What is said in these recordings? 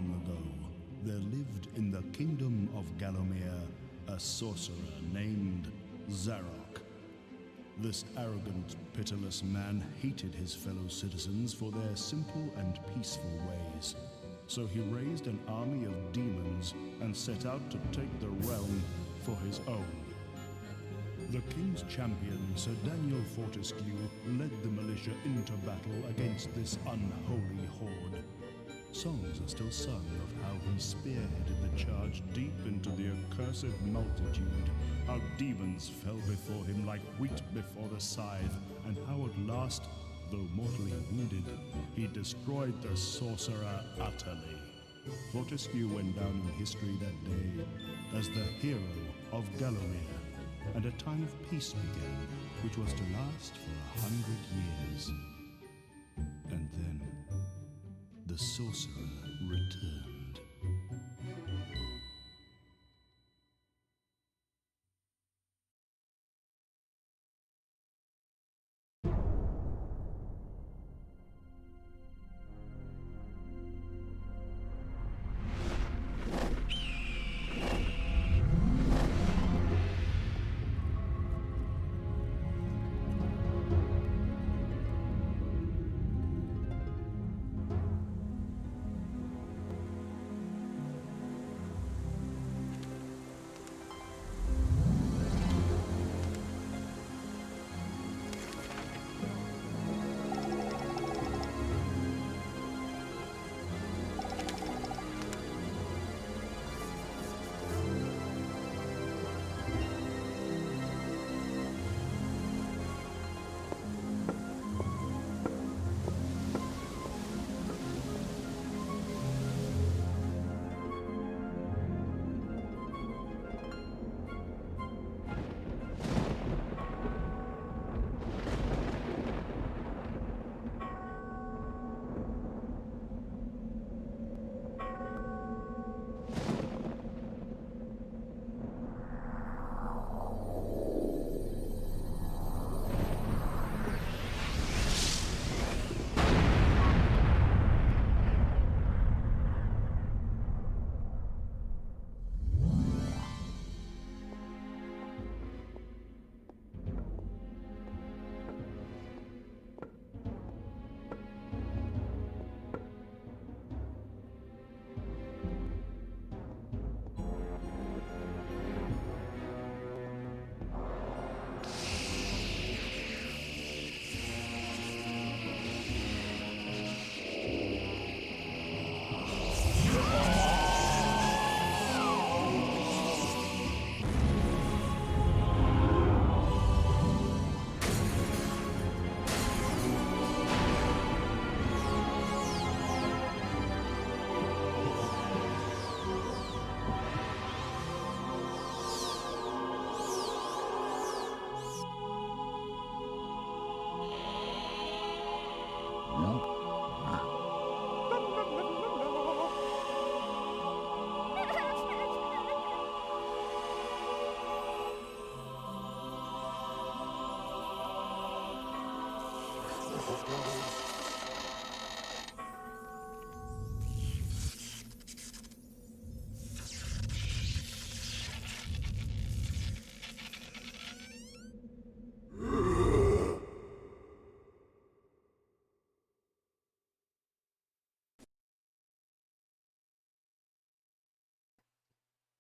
long ago, there lived in the kingdom of Gallowmere a sorcerer named Zarok. This arrogant, pitiless man hated his fellow citizens for their simple and peaceful ways. So he raised an army of demons and set out to take the realm for his own. The king's champion, Sir Daniel Fortesque, led the militia into battle against this unholy horde. Songs are still sung of how he spearheaded the charge deep into the accursed multitude, how demons fell before him like wheat before the scythe, and how at last, though mortally wounded, he destroyed the sorcerer utterly. Fortesque went down in history that day as the hero of Gallowmere, and a time of peace began, which was to last for 100 years. And then, the sorcerer returned.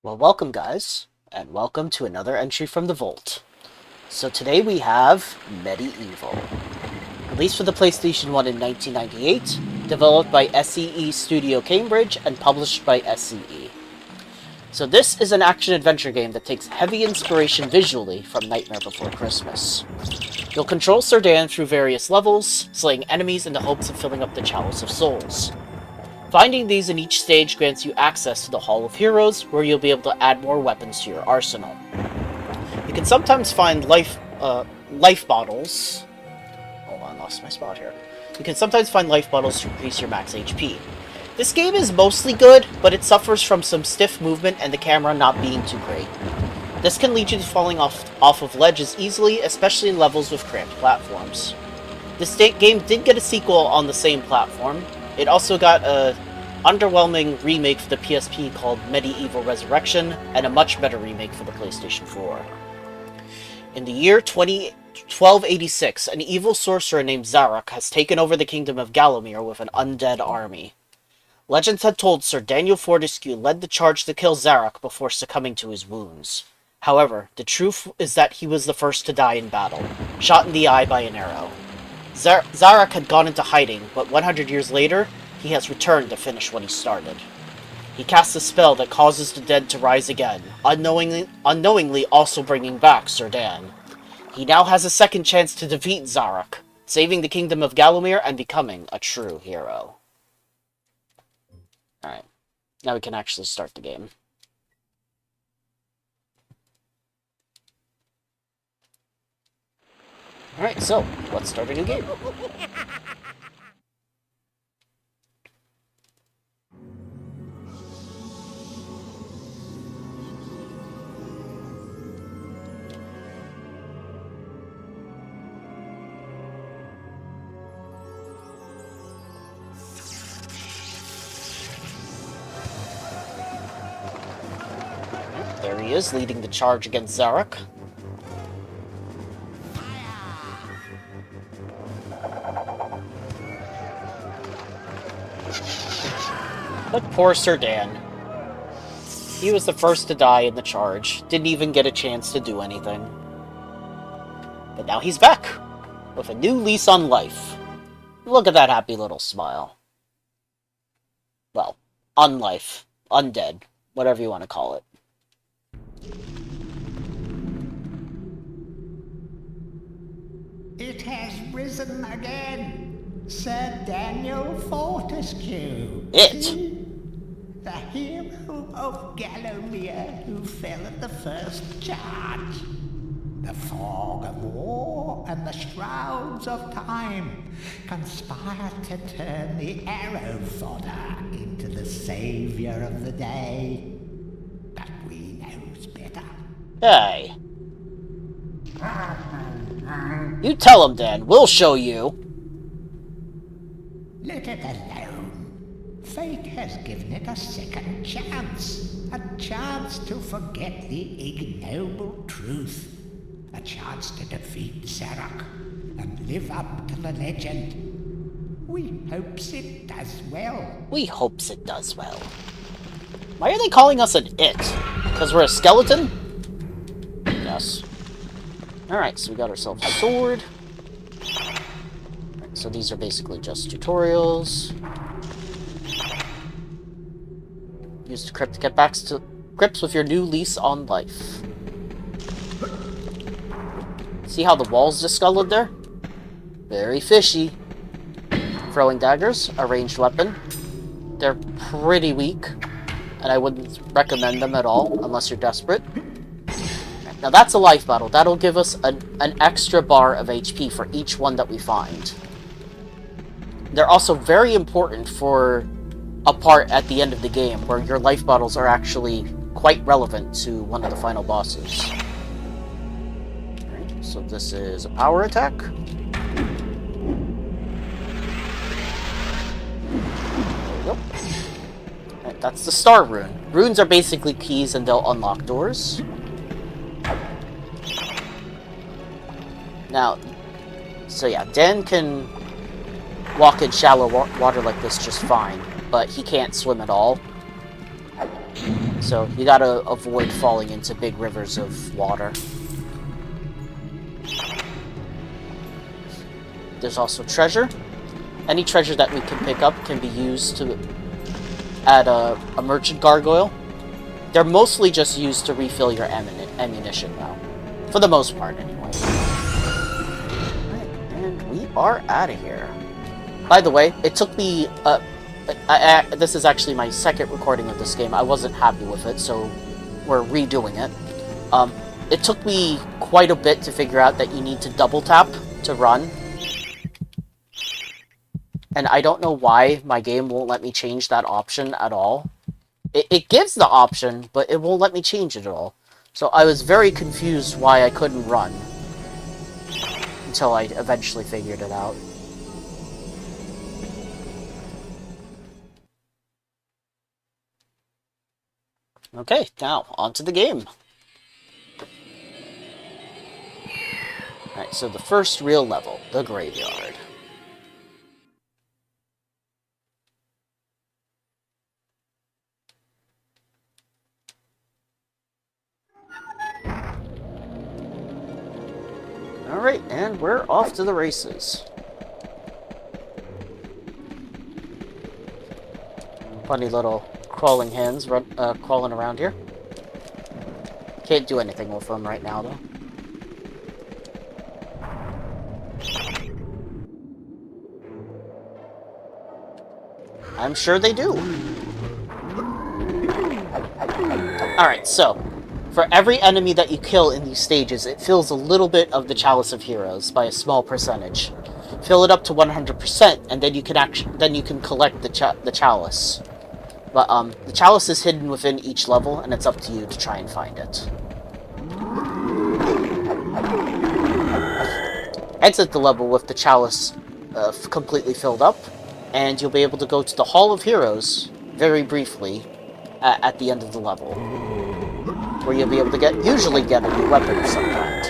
Well, welcome guys, and welcome to another entry from the Vault. So today we have Medievil. Released for the PlayStation 1 in 1998, developed by SCE Studio Cambridge, and published by SCE. So this is an action-adventure game that takes heavy inspiration visually from Nightmare Before Christmas. You'll control Sir Dan through various levels, slaying enemies in the hopes of filling up the Chalice of Souls. Finding these in each stage grants you access to the Hall of Heroes, where you'll be able to add more weapons to your arsenal. You can sometimes find life bottles. Hold on, lost my spot here. You can sometimes find life bottles to increase your max HP. This game is mostly good, but it suffers from some stiff movement and the camera not being too great. This can lead you to falling off of ledges easily, especially in levels with cramped platforms. This game did get a sequel on the same platform. It also got a underwhelming remake for the PSP called Medieval Resurrection, and a much better remake for the PlayStation 4. In the year 1286, an evil sorcerer named Zarok has taken over the kingdom of Gallowmere with an undead army. Legends had told Sir Daniel Fortesque led the charge to kill Zarok before succumbing to his wounds. However, the truth is that he was the first to die in battle, shot in the eye by an arrow. Zarok had gone into hiding, but 100 years later, he has returned to finish what he started. He casts a spell that causes the dead to rise again, unknowingly also bringing back Sir Dan. He now has a second chance to defeat Zarok, saving the kingdom of Gallowmere and becoming a true hero. Alright, now we can actually start the game. Alright, so, let's start a new game. There he is, leading the charge against Zarok. But poor Sir Dan. He was the first to die in the charge, didn't even get a chance to do anything. But now he's back, with a new lease on life. Look at that happy little smile. Well, unlife, undead, whatever you want to call it. It has risen again, Sir Daniel Fortesque. It? The hero of Gallowmere who fell at the first charge. The fog of war and the shrouds of time conspire to turn the arrow fodder into the saviour of the day. But we knows better. Hey. You tell him, Dan. We'll show you. Let it alone. Fate has given it a second chance. A chance to forget the ignoble truth. A chance to defeat Zarok and live up to the legend. We hopes it does well. We hopes it does well. Why are they calling us an it? Because we're a skeleton? Yes. Alright, so we got ourselves a sword. Right, so these are basically just tutorials. Use the crypt to get back to grips with your new lease on life. See how the walls discolored there? Very fishy. Throwing daggers, a ranged weapon. They're pretty weak, and I wouldn't recommend them at all unless you're desperate. Now that's a life battle. That'll give us an extra bar of HP for each one that we find. They're also very important for a part at the end of the game where your life battles are actually quite relevant to one of the final bosses. Alright, so this is a power attack. There we go. Alright, that's the star rune. Runes are basically keys and they'll unlock doors. Now, so yeah, Dan can walk in shallow water like this just fine, but he can't swim at all. So you gotta avoid falling into big rivers of water. There's also treasure. Any treasure that we can pick up can be used to add a merchant gargoyle. They're mostly just used to refill your ammunition now. For the most part, anyway. And we are out of here. By the way, it took me... this is actually my second recording of this game. I wasn't happy with it, so we're redoing it. It took me quite a bit to figure out that you need to double tap to run. And I don't know why my game won't let me change that option at all. It gives the option, but it won't let me change it at all. So I was very confused why I couldn't run. Until I eventually figured it out. Okay, now, on to the game. Alright, so the first real level, the graveyard. Alright, and we're off to the races. Funny little crawling hands crawling around here. Can't do anything with them right now, though. I'm sure they do. Alright, so, for every enemy that you kill in these stages, it fills a little bit of the Chalice of Heroes by a small percentage. Fill it up to 100%, and then you can collect the Chalice. But the Chalice is hidden within each level, and it's up to you to try and find it. Exit the level with the Chalice completely filled up, and you'll be able to go to the Hall of Heroes very briefly at the end of the level, where you'll be able to usually get a new weapon of some kind.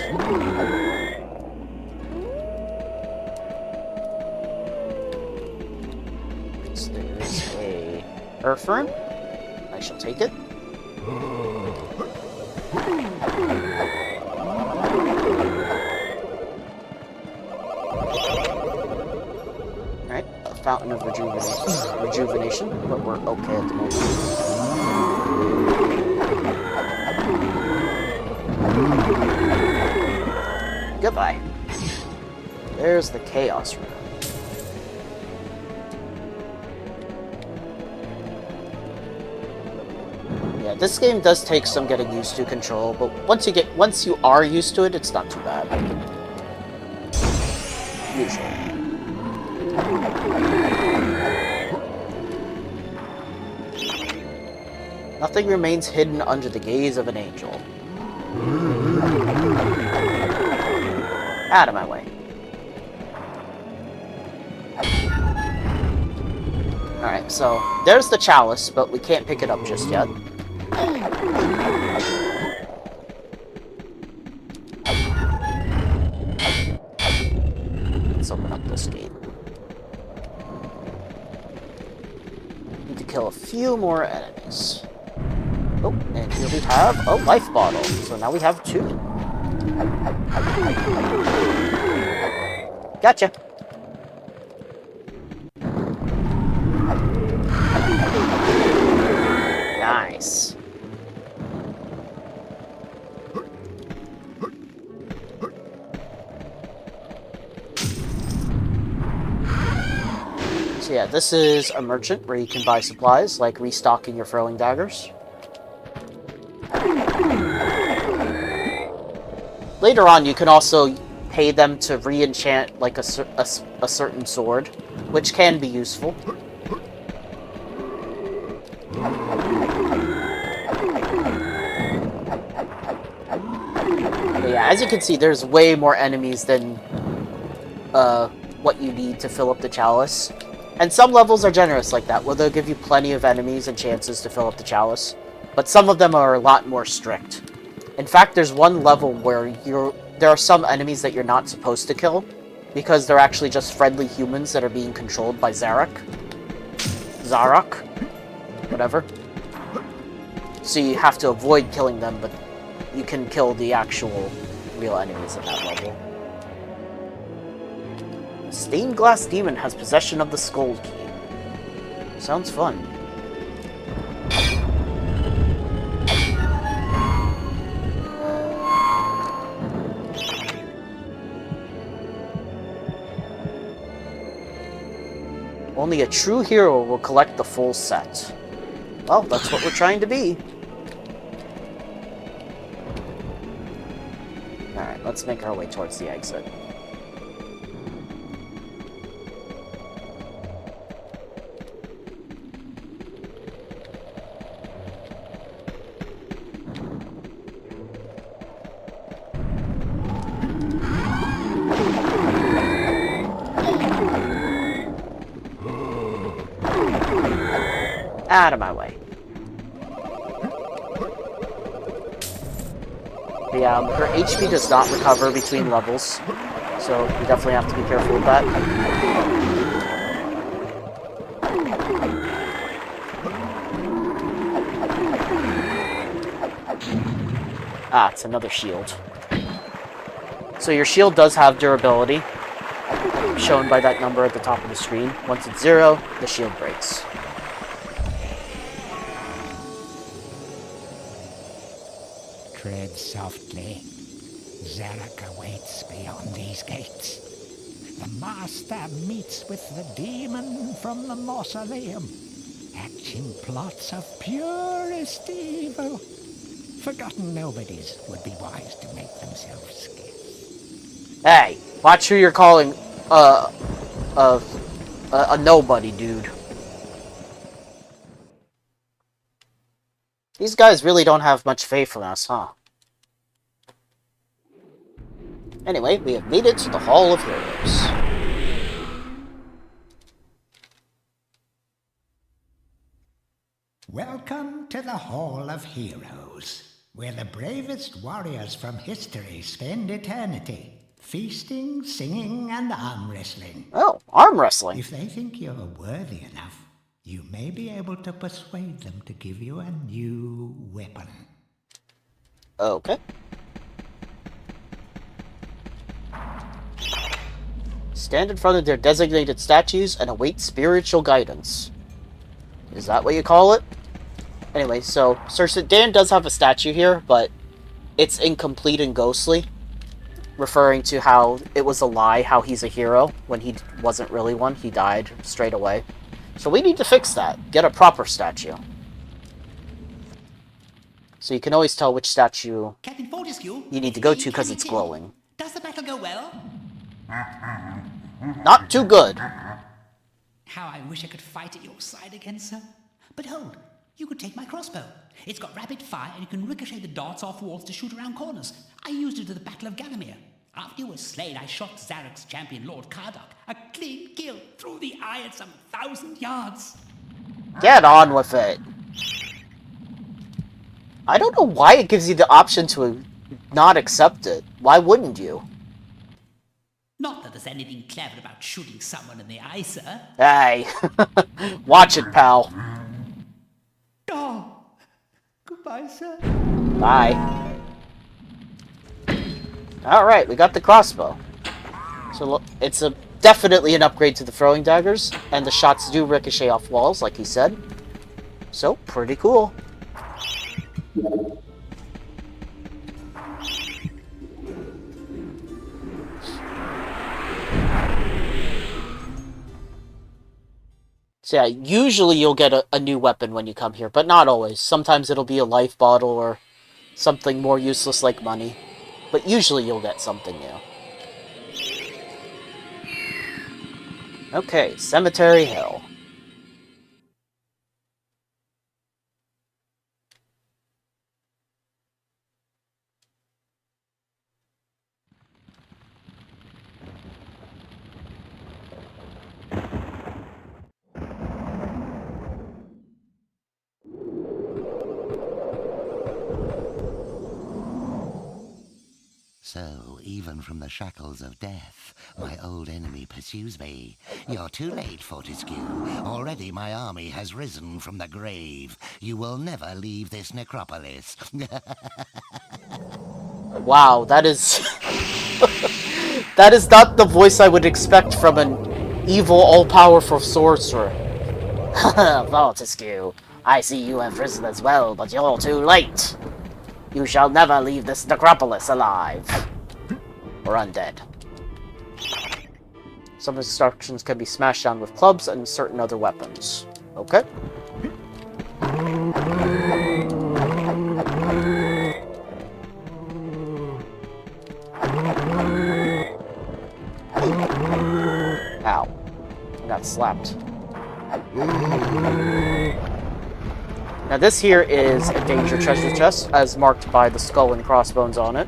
So there's a Earthworm. I shall take it. Alright, a Fountain of Rejuvenation, but we're okay at the moment. Goodbye. There's the Chaos Room. Yeah, this game does take some getting used to control, but once you are used to it, it's not too bad. Usually. Nothing remains hidden under the gaze of an angel. Out of my way. Alright, so there's the Chalice, but we can't pick it up just yet. Let's open up this gate. Need to kill a few more enemies. Oh, and here we have a life bottle. So now we have 2. Gotcha. Nice. So yeah, this is a merchant where you can buy supplies, like restocking your throwing daggers. Later on, you can also pay them to re-enchant like a certain sword, which can be useful. But yeah, as you can see, there's way more enemies than what you need to fill up the Chalice. And some levels are generous like that, where they'll give you plenty of enemies and chances to fill up the Chalice. But some of them are a lot more strict. In fact, there's one level where there are some enemies that you're not supposed to kill, because they're actually just friendly humans that are being controlled by Zarok. Whatever. So you have to avoid killing them, but you can kill the actual real enemies at that level. A stained glass demon has possession of the Skull Key. Sounds fun. Only a true hero will collect the full set. Well, that's what we're trying to be. Alright, let's make our way towards the exit. Out of my way. Yeah, her HP does not recover between levels, so you definitely have to be careful with that. Ah, it's another shield. So your shield does have durability, shown by that number at the top of the screen. Once it's 0, the shield breaks. Tread softly. Zarok awaits beyond these gates. The master meets with the demon from the mausoleum, hatching plots of purest evil. Forgotten nobodies would be wise to make themselves scarce. Hey, watch who you're calling a nobody, dude. These guys really don't have much faith in us, huh? Anyway, we have made it to the Hall of Heroes. Welcome to the Hall of Heroes, where the bravest warriors from history spend eternity, feasting, singing, and arm wrestling. Oh, arm wrestling. If they think you're worthy enough, you may be able to persuade them to give you a new weapon. Okay. Stand in front of their designated statues and await spiritual guidance. Is that what you call it? Anyway, so Sir Dan does have a statue here, but it's incomplete and ghostly, referring to how it was a lie, how he's a hero, when he wasn't really one. He died straight away. So we need to fix that. Get a proper statue. So you can always tell which statue Captain Fortesque, you need to go to because it's glowing. Does the battle go well? Not too good. How I wish I could fight at your side again, sir. But hold, you could take my crossbow. It's got rapid fire and you can ricochet the darts off walls to shoot around corners. I used it at the Battle of Gallowmere. After you were slain, I shot Zarok's champion, Lord Kardok. A clean kill through the eye at some 1,000 yards. Get on with it. I don't know why it gives you the option to not accept it. Why wouldn't you? Not that there's anything clever about shooting someone in the eye, sir. Hey, watch it, pal. Oh, goodbye, sir. Bye. Alright, we got the crossbow. So look, it's definitely an upgrade to the throwing daggers, and the shots do ricochet off walls, like he said. So, pretty cool. So yeah, usually you'll get a new weapon when you come here, but not always. Sometimes it'll be a life bottle or something more useless like money. But usually you'll get something new. Okay, Cemetery Hill. So, even from the shackles of death, my old enemy pursues me. You're too late, Fortesque. Already my army has risen from the grave. You will never leave this necropolis. Wow, that is... that is not the voice I would expect from an evil, all-powerful sorcerer. Fortesque, I see you have risen as well, but you're too late. You shall never leave this necropolis alive. Or undead. Some instructions can be smashed down with clubs and certain other weapons. Okay. Ow. I got slapped. Now this here is a danger treasure chest, as marked by the skull and crossbones on it.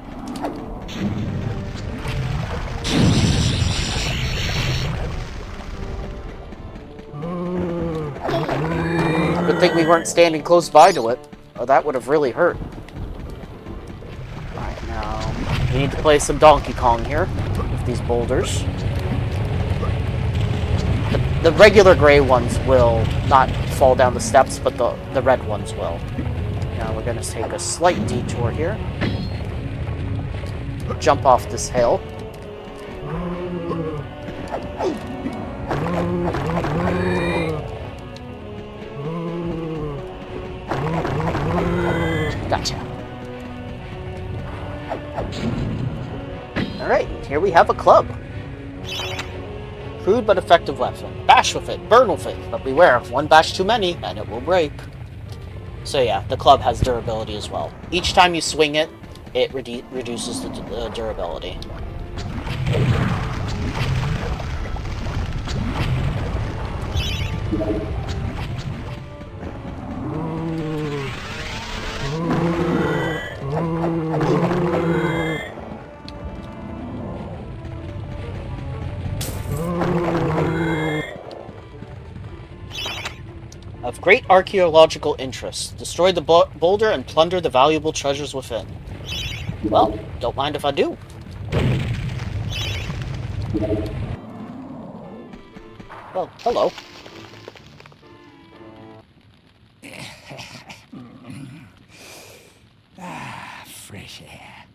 Good thing we weren't standing close by to it, or that would have really hurt. Alright, now... We need to play some Donkey Kong here with these boulders. The regular gray ones will not fall down the steps, but the red ones will. Now we're going to take a slight detour here. Jump off this hill. Gotcha. Alright, here we have a club. Crude but effective weapon. Bash with it, burn with it, but beware, one bash too many and it will break. So yeah, the club has durability as well. Each time you swing it, it reduces the durability. Of great archaeological interest, destroy the boulder and plunder the valuable treasures within. Well, don't mind if I do. Well, hello. Fresh air.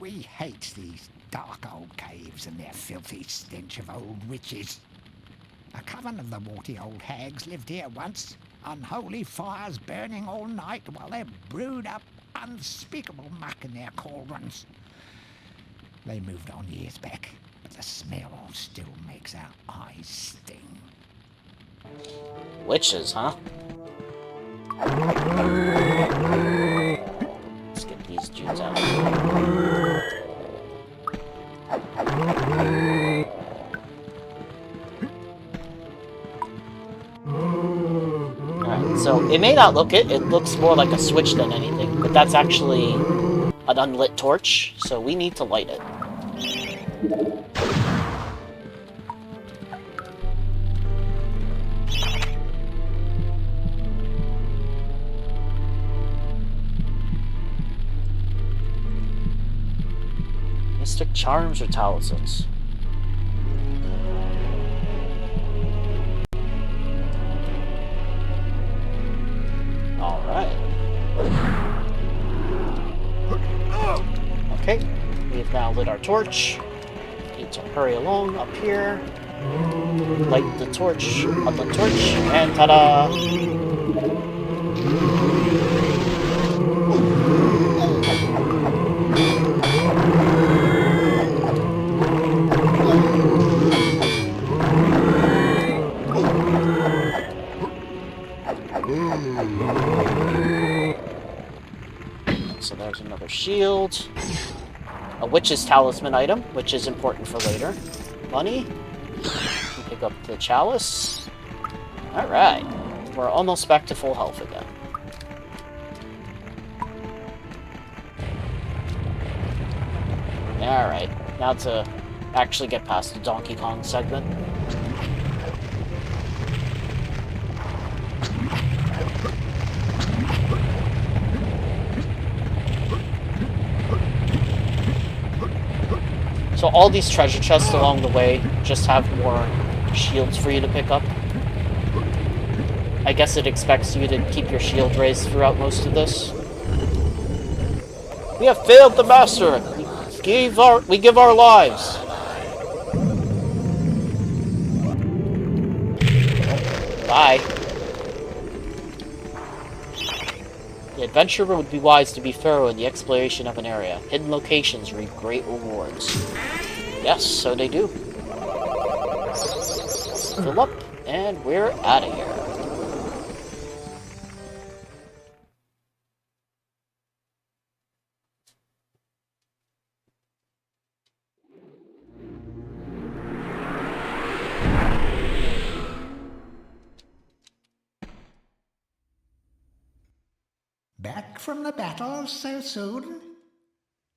We hate these dark old caves and their filthy stench of old witches. A coven of the warty old hags lived here once, unholy fires burning all night while they brewed up unspeakable muck in their cauldrons. They moved on years back, but the smell still makes our eyes sting. Witches, huh? Let's get these dudes out. Alright, so it may not look it. It looks more like a switch than anything, but that's actually an unlit torch, so we need to light it. Mystic charms or talismans? Alright. Okay, we've now lit our torch. Need to hurry along up here. Light the torch on the torch, and ta-da! So there's another shield. A witch's talisman item, which is important for later. Money. Pick up the chalice. Alright. We're almost back to full health again. Alright. Now to actually get past the Donkey Kong segment. So all these treasure chests along the way just have more shields for you to pick up. I guess it expects you to keep your shield raised throughout most of this. We have failed the master! We give our lives! Bye. The adventurer would be wise to be thorough in the exploration of an area. Hidden locations reap great rewards. Yes, so they do. Fill up, and we're out of here. Back from the battle so soon?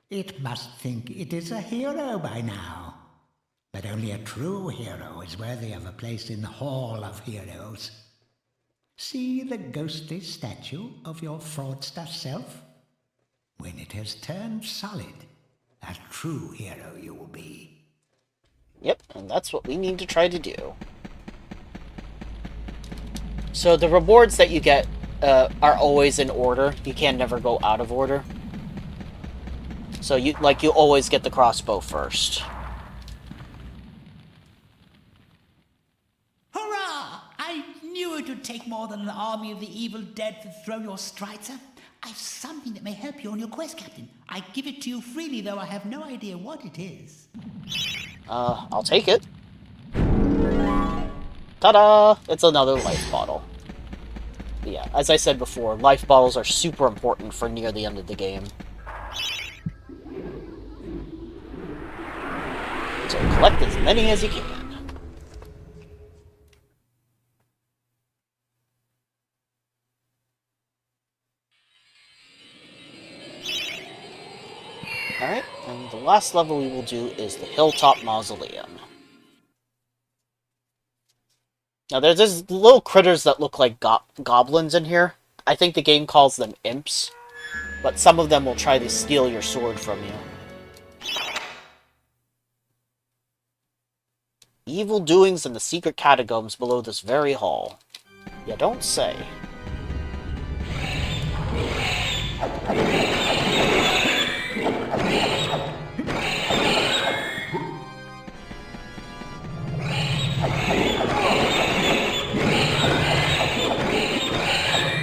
It must think it is a hero by now. But only a true hero is worthy of a place in the Hall of Heroes. See the ghostly statue of your fraudster self? When it has turned solid, a true hero you will be. Yep, and that's what we need to try to do. So the rewards that you get are always in order. You can never go out of order. So you always get the crossbow first. Hurrah! I knew it would take more than an army of the evil dead to throw your strider. I've something that may help you on your quest, Captain. I give it to you freely, though I have no idea what it is. I'll take it. Ta-da! It's another life bottle. Yeah, as I said before, life bottles are super important for near the end of the game. So collect as many as you can. Alright, and the last level we will do is the Hilltop Mausoleum. Now there's these little critters that look like goblins in here. I think the game calls them imps. But some of them will try to steal your sword from you. Evil doings in the secret catacombs below this very hall. You don't say.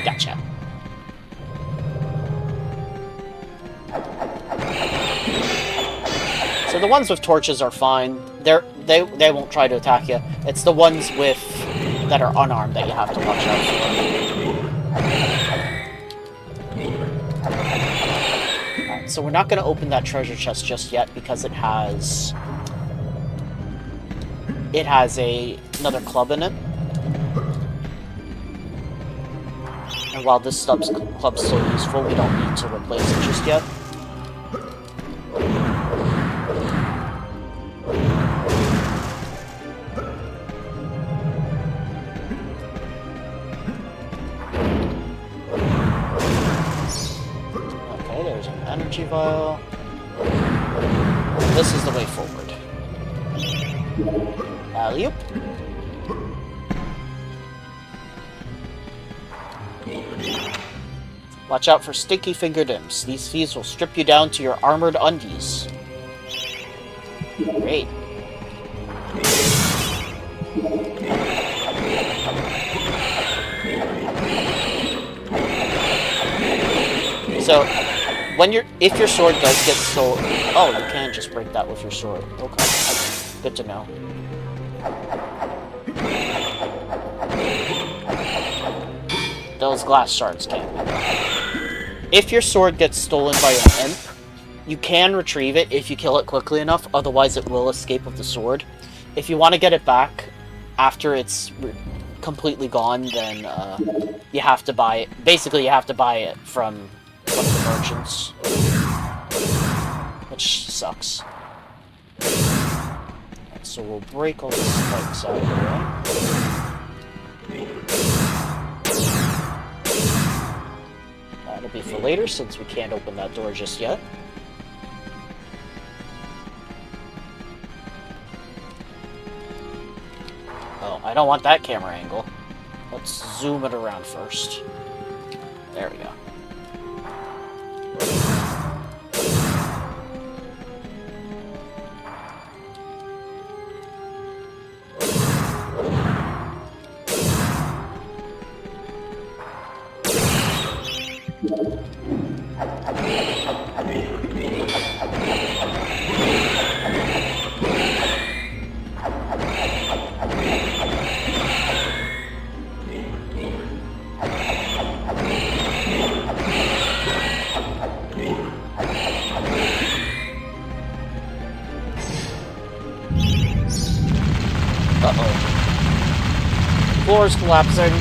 Gotcha. So the ones with torches are fine. They won't try to attack you. It's the ones that are unarmed that you have to watch out for. Alright, so we're not going to open that treasure chest just yet because it has another club in it. And while this club's still useful, we don't need to replace it just yet. Okay, there's an energy vial. This is the way forward. Alley-oop. Watch out for sticky-fingered imps. These thieves will strip you down to your armored undies. Great. So, if your sword does get stolen... Oh, you can just break that with your sword. Okay, good to know. Those glass shards can't be done. If your sword gets stolen by an imp, you can retrieve it if you kill it quickly enough, otherwise it will escape with the sword. If you want to get it back after it's completely gone, then you have to buy it. Basically, you have to buy it from one of the merchants, which sucks. So we'll break all the spikes out of the way. That'll be for later, since we can't open that door just yet. Oh, I don't want that camera angle. Let's zoom it around first. There we go. Uh-oh. Floor is collapsing.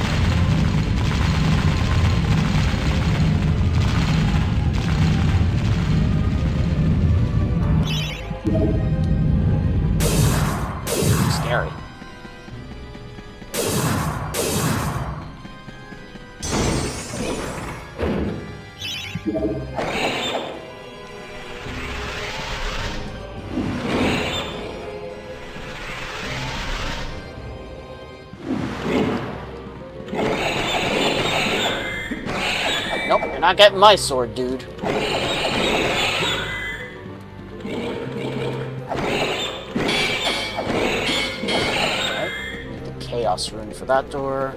Scary. not getting my sword, dude. Chaos rune for that door.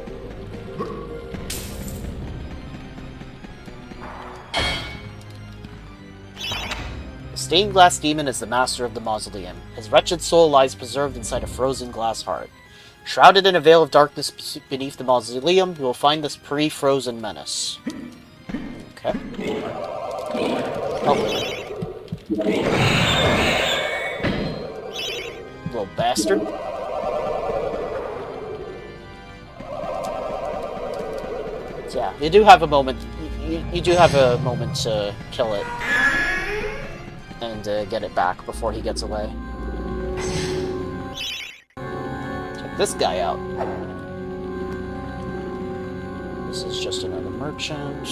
The stained glass demon is the master of the mausoleum. His wretched soul lies preserved inside a frozen glass heart. Shrouded in a veil of darkness beneath the mausoleum, you will find this pre-frozen menace. Okay. Oh. Little bastard. Yeah, you do have a moment. You do have a moment to kill it and get it back before he gets away. Check this guy out. This is just another merchant.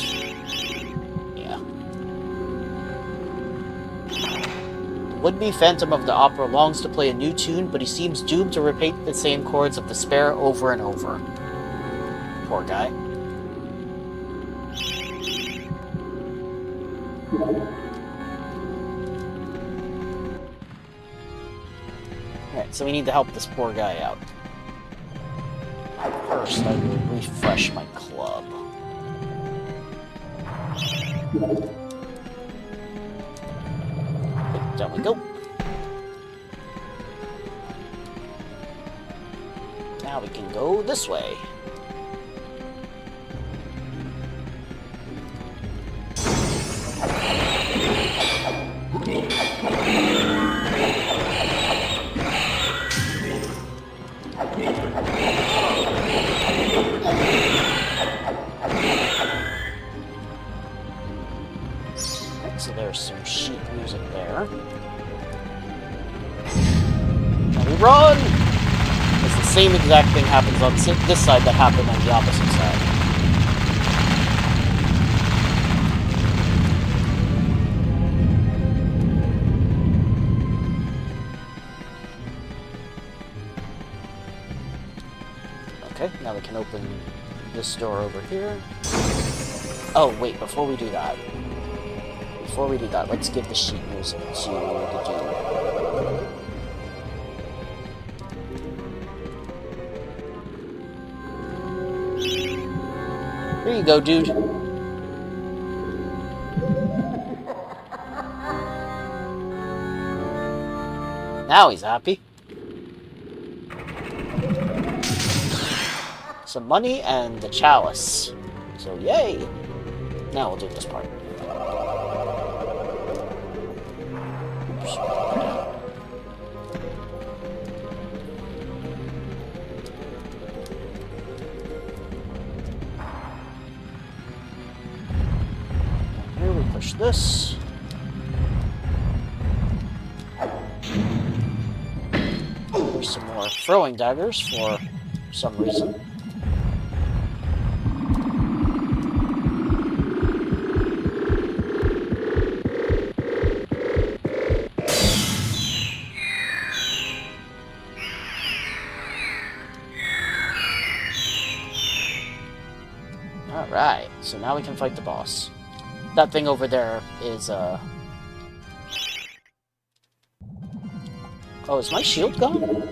Yeah. The would-be Phantom of the Opera longs to play a new tune, but he seems doomed to repeat the same chords of despair over and over. Poor guy. Alright, so we need to help this poor guy out. First, I will refresh my club. There we go. Now we can go this way. So there's some sheet music there. And we run! It's the same exact thing happens on this side that happened on the opposite side. Okay, now we can open this door over here. Oh, wait, before we do that, let's give the sheet music to the dude. Here you go, dude. Now he's happy. Some money and the chalice. So yay! Now we'll do this part. Oops. Here we push this. There's some more throwing daggers for some reason. Alright, so now we can fight the boss. That thing over there is, Oh, is my shield gone?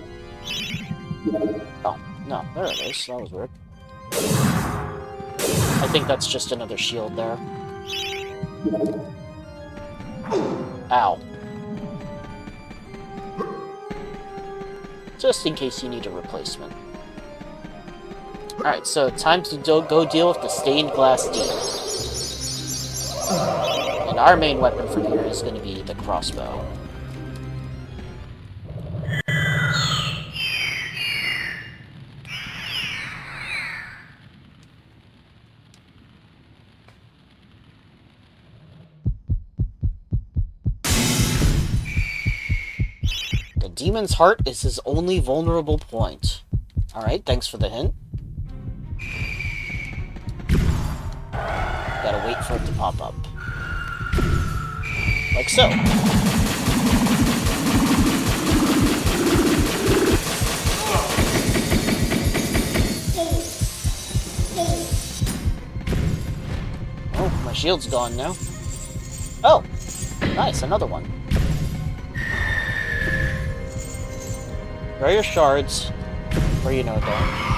Oh, no, there it is. That was weird. I think that's just another shield there. Ow. Just in case you need a replacement. Alright, so time to go deal with the stained glass demon. And our main weapon for here is going to be the crossbow. The demon's heart is his only vulnerable point. Alright, thanks for the hint. Gotta wait for it to pop up. Like so. shield's gone now. Oh, nice, another one. Throw your shards where you know don't.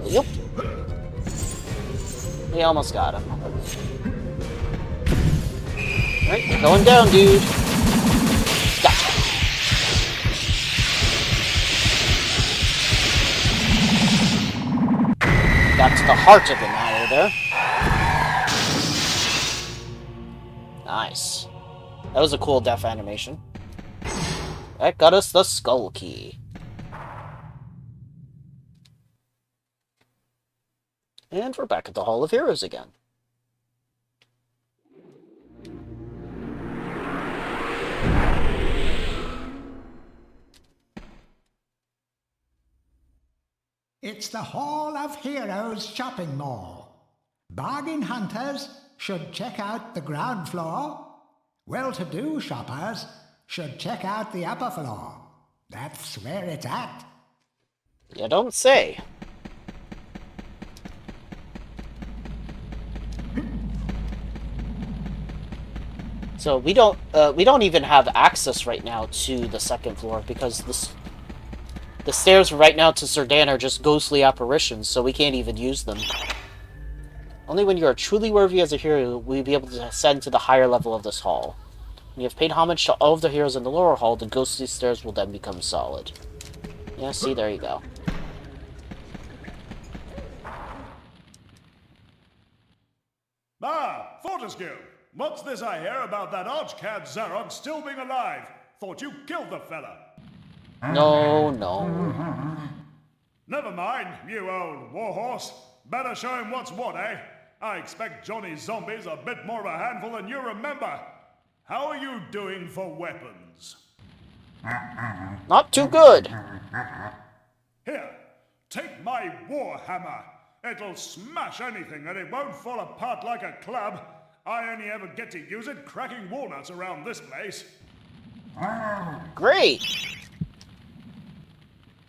Yep. We almost got him. Alright, you're going down, dude. Gotcha. Got to the heart of the matter there. Nice. That was a cool death animation. That got us the skull key. And we're back at the Hall of Heroes again. It's the Hall of Heroes shopping mall. Bargain hunters should check out the ground floor. Well-to-do shoppers should check out the upper floor. That's where it's at. You don't say. So we don't even have access right now to the second floor because the stairs right now to Sir Dan are just ghostly apparitions, so we can't even use them. Only when you are truly worthy as a hero will you be able to ascend to the higher level of this hall. When you have paid homage to all of the heroes in the lower hall, the ghostly stairs will then become solid. Yeah, see, there you go. Ah, Fortesque! What's this I hear about that archcad Zarok still being alive? Thought you killed the fella. No, no. Never mind, you old warhorse. Better show him what's what, eh? I expect Johnny's zombies a bit more of a handful than you remember. How are you doing for weapons? Not too good. Here, take my warhammer. It'll smash anything and it won't fall apart like a club. I only ever get to use it cracking walnuts around this place. Great.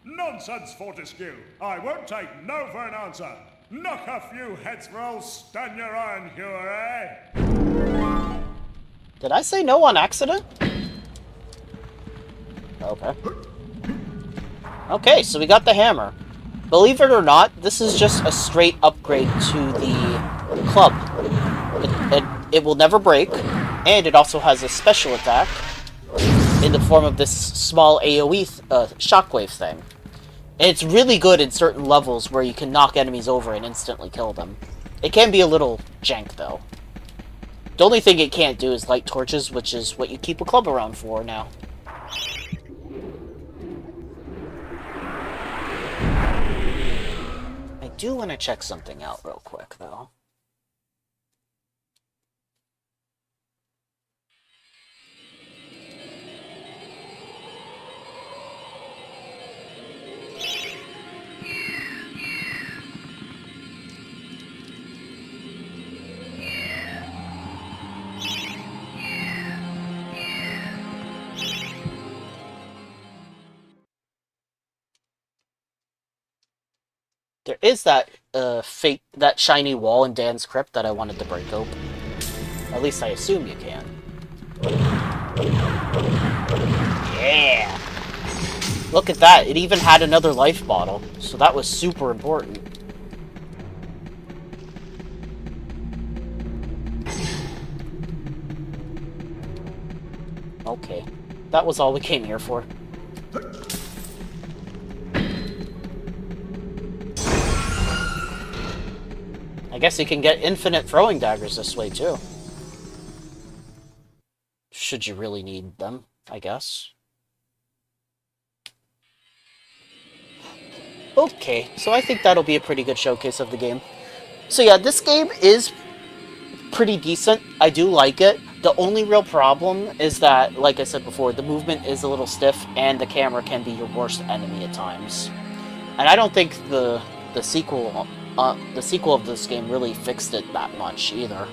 Nonsense, Fortesque. I won't take no for an answer. Knock a few heads for old Stan your iron hewer, eh? Did I say no on accident? Okay. Okay, so we got the hammer. Believe it or not, this is just a straight upgrade to the club. It will never break, and it also has a special attack in the form of this small AoE shockwave thing. And it's really good in certain levels where you can knock enemies over and instantly kill them. It can be a little jank, though. The only thing it can't do is light torches, which is what you keep a club around for now. I do want to check something out real quick, though. There is that fake, that shiny wall in Dan's crypt that I wanted to break open. At least I assume you can. Yeah! Look at that, it even had another life bottle, so that was super important. Okay, that was all we came here for. I guess you can get infinite throwing daggers this way, too. Should you really need them, I guess. Okay, so I think that'll be a pretty good showcase of the game. So yeah, this game is pretty decent. I do like it. The only real problem is that, like I said before, the movement is a little stiff, and the camera can be your worst enemy at times. And I don't think the sequel the sequel of this game really fixed it that much either.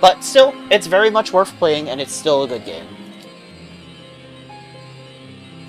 But still, it's very much worth playing, and it's still a good game.